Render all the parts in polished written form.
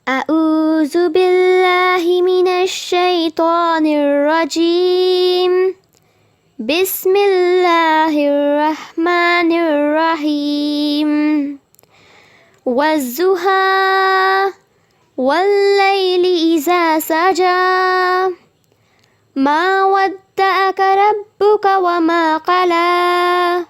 أعوذ بالله من الشيطان الرجيم. بسم الله الرحمن الرحيم. والضحى والليل إذا سجى ما ودعك ربك وما قلى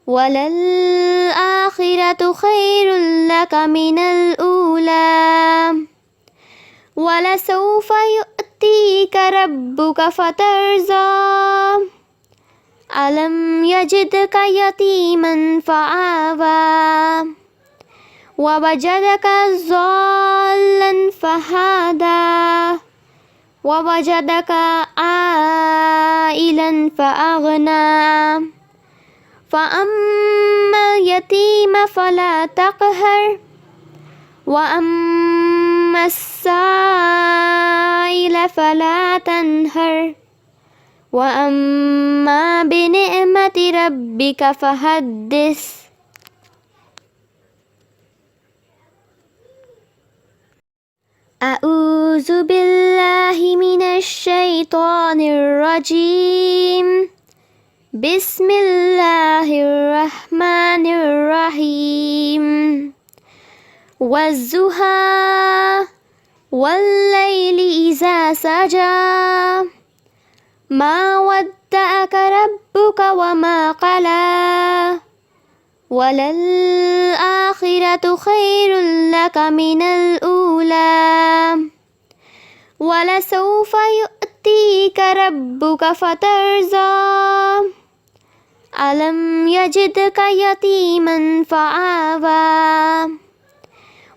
وللآخرة خير لك من الأولى ولسوف يؤتيك ربك فترضى ألم يجدك يتيما فآوى ووجدك ضالا فهدى ووجدك عائلا فأغنى فأما اليتيم فلا تقهر وأما السائل فلا تنهر وأما بنعمة ربك فحدث. أعوذ بالله من الشيطان الرجيم. بسم الله الرحمن الرحيم. والضحى والليل إذا سجى ما ودعك ربك وما قلى وللآخرة خير لك من الأولى ولسوف يؤتيك ربك فترضى ألم يجدك يتيما فآوى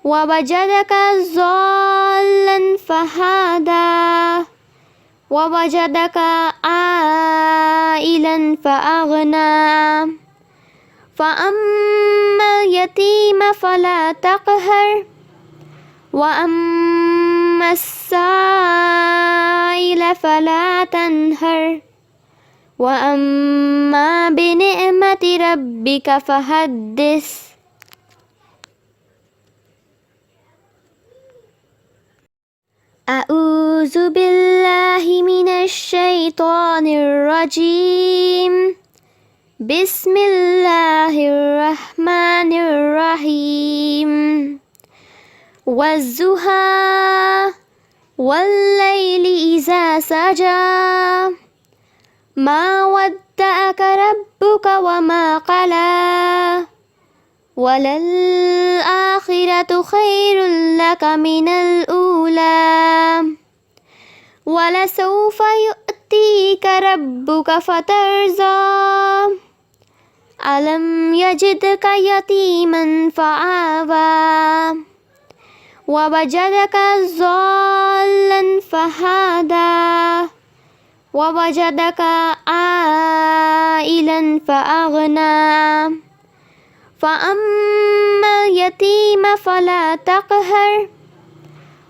ووجدك ضالا فهدى ووجدك عائلا فأغنى فأما اليتيم فلا تقهر وأما السائل فلا تنهر وأما بنعمة ربك فحدث. أعوذ بالله من الشيطان الرجيم. بسم الله الرحمن الرحيم. والضحى والليل إذا سجى ما ودعك ربك وما قلى وللآخرة خير لك من الأولى ولسوف يؤتيك ربك فترضى ألم يجدك يتيما فآوى ووجدك ضالا فهدى ووجدك عائلا فأغنى فأما اليتيم فلا تقهر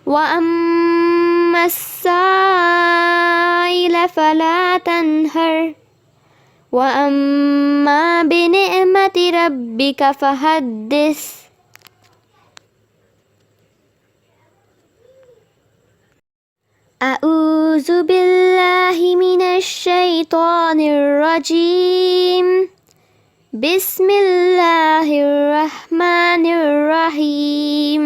وأما السائل فلا تنهر وأما بنعمة ربك فحدث. أعوذ بالله من الشيطان الرجيم. بسم الله الرحمن الرحيم.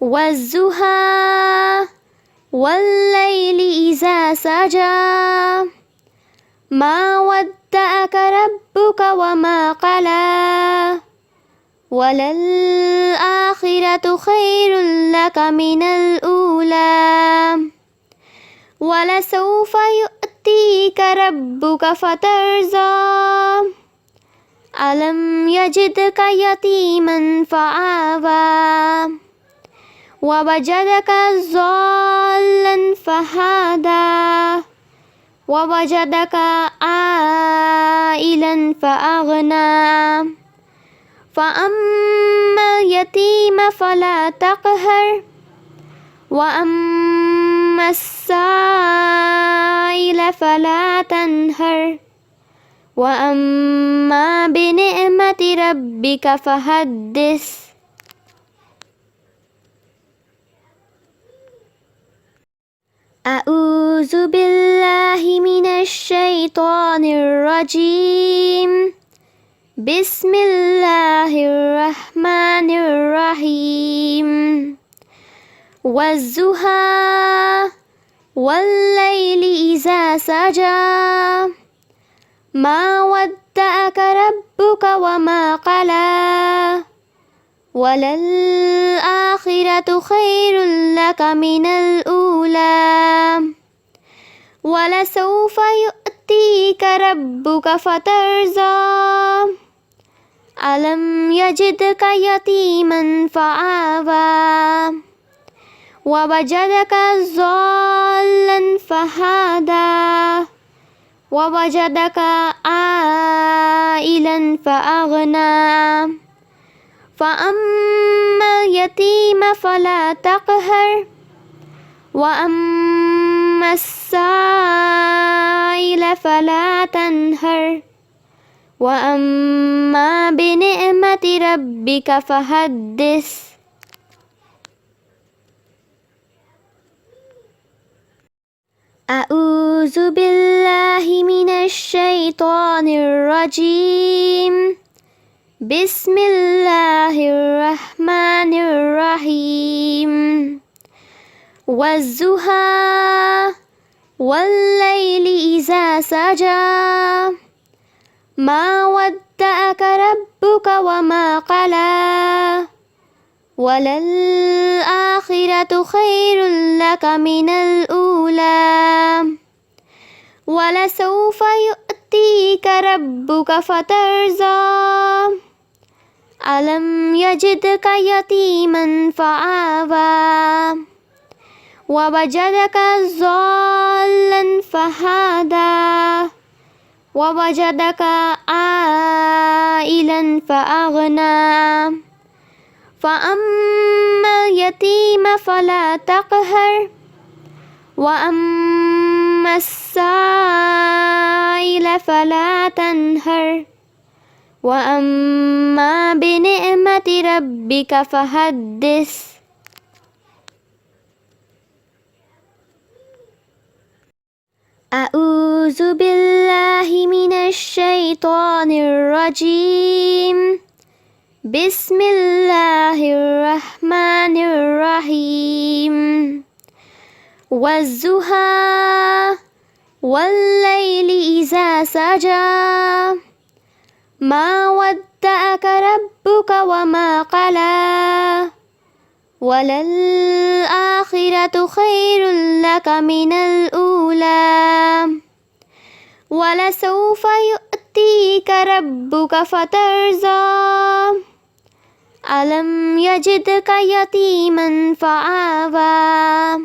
والضحى والليل إذا سجى ما ودعك ربك وما قلى وللآخرة خير لك من الأولى ولسوف يؤتيك ربك فترضى ألم يجدك يتيما فآوى ووجدك ضالا فهدى ووجدك عائلا فأغنى فأما اليتيم فلا تقهر وأما السائل فلا تنهر وأما بنعمة ربك فحدث. أعوذ بالله من الشيطان الرجيم بسم الله الرحمن الرحيم والضحى والليل إذا سجى ما ودعك ربك وما قلى وللآخرة خير لك من الأولى ولسوف يؤتيك ربك فترضى ألم يجدك يتيما فآوى ووجدك ضالا فهدى ووجدك عائلا فأغنى فأما اليتيم فلا تقهر وأما السائل فلا تنهر وأما بنعمة ربك فحدث أعوذ بالله من الشيطان الرجيم بسم الله الرحمن الرحيم والضحى والليل إذا سجى ما ودعك ربك وما قلى وللآخرة خير لك من الأولى ولسوف يؤتيك ربك فترضى ألم يجدك يتيما فآوى ووجدك ضالا فهدى ووجدك عائلا فأغنى فأما اليتيم فلا تقهر وأما السائل فلا تنهر وأما بنعمة ربك فحدث أعوذ بالله من الشيطان الرجيم بسم الله الرحمن الرحيم والضحى والليل إذا سجى ما ودعك ربك وما قلى وللآخرة خير لك من الأولى ولسوف يؤتيك ربك فترضى ألم يجدك يتيما فآوى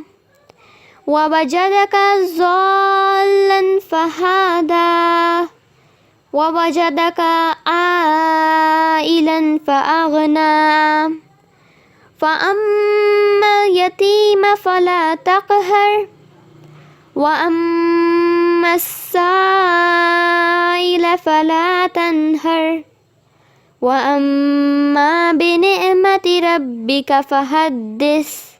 ووجدك ضالا فهدى ووجدك عائلا فأغنى فأما اليتيم فلا تقهر وأما السائل فلا تنهر وأما بنعمة ربك فحدث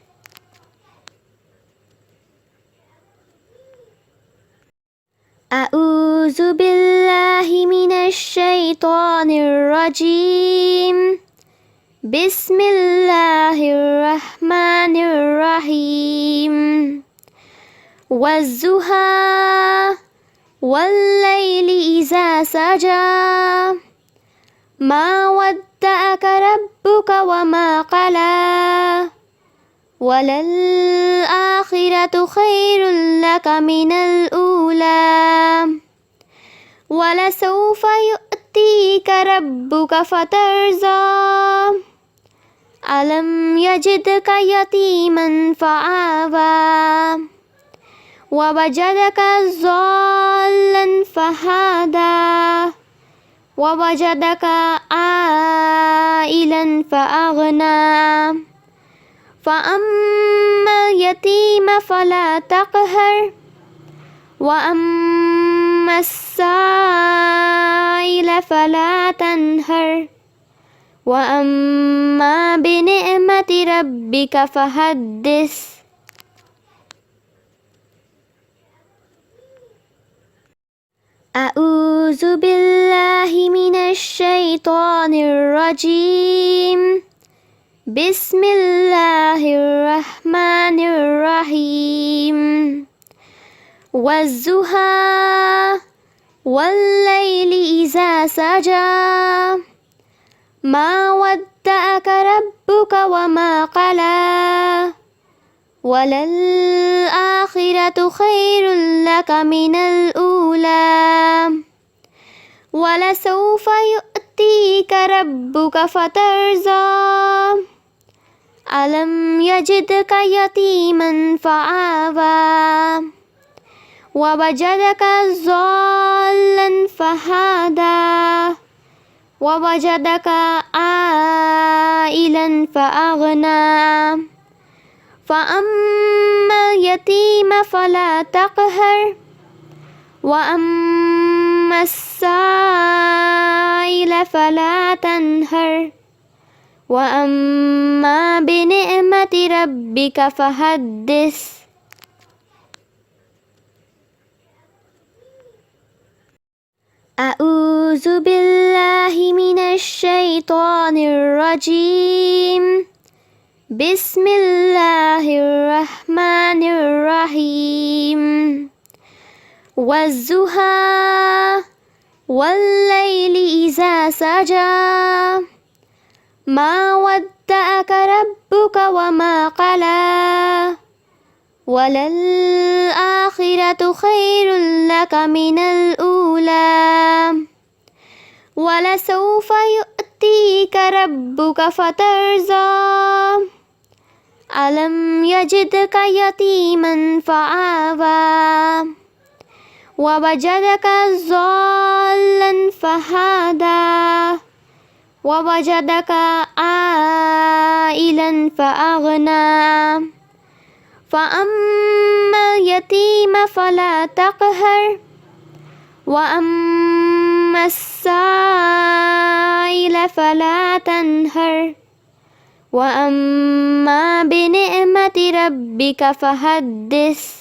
أعوذ بالله من الشيطان الرجيم بسم الله الرحمن الرحيم والضحى والليل إذا سجى ما ودعك ربك وما قلى وللآخرة خير لك من الأولى ولسوف يؤتيك ربك فترضى ألم يجدك يتيما فآوى ووجدك ضالا فهدى ووجدك عائلا فأغنى فأما اليتيم فلا تقهر وأما السائل فلا تنهر وأما بنعمة ربك فحدث أعوذ بالله من الشيطان الرجيم بسم الله الرحمن الرحيم والضحى والليل إذا سجى ما ودعك ربك وما قلى وللآخرة خير لك من الأولى ولسوف يؤتيك ربك فترضى ألم يجدك يتيما فآوى ووجدك ضالا فهدى ووجدك عائلا فأغنى فأما اليتيم فلا تقهر وأما السائل فلا تنهر وأما بنعمة ربك فحدث. أعوذ بالله من الشيطان الرجيم بسم الله الرحمن الرحيم والضحى والليل إذا سجى ما ودعك ربك وما قلى وللآخرة خير لك من الأولى ولسوف يؤتيك ربك فترضى ألم يجدك يتيما فآوى ووجدك ضالا فهدى ووجدك عائلا فأغنى فأما اليتيم فلا تقهر وأما السائل فلا تنهر وأما بنعمة ربك فحدث.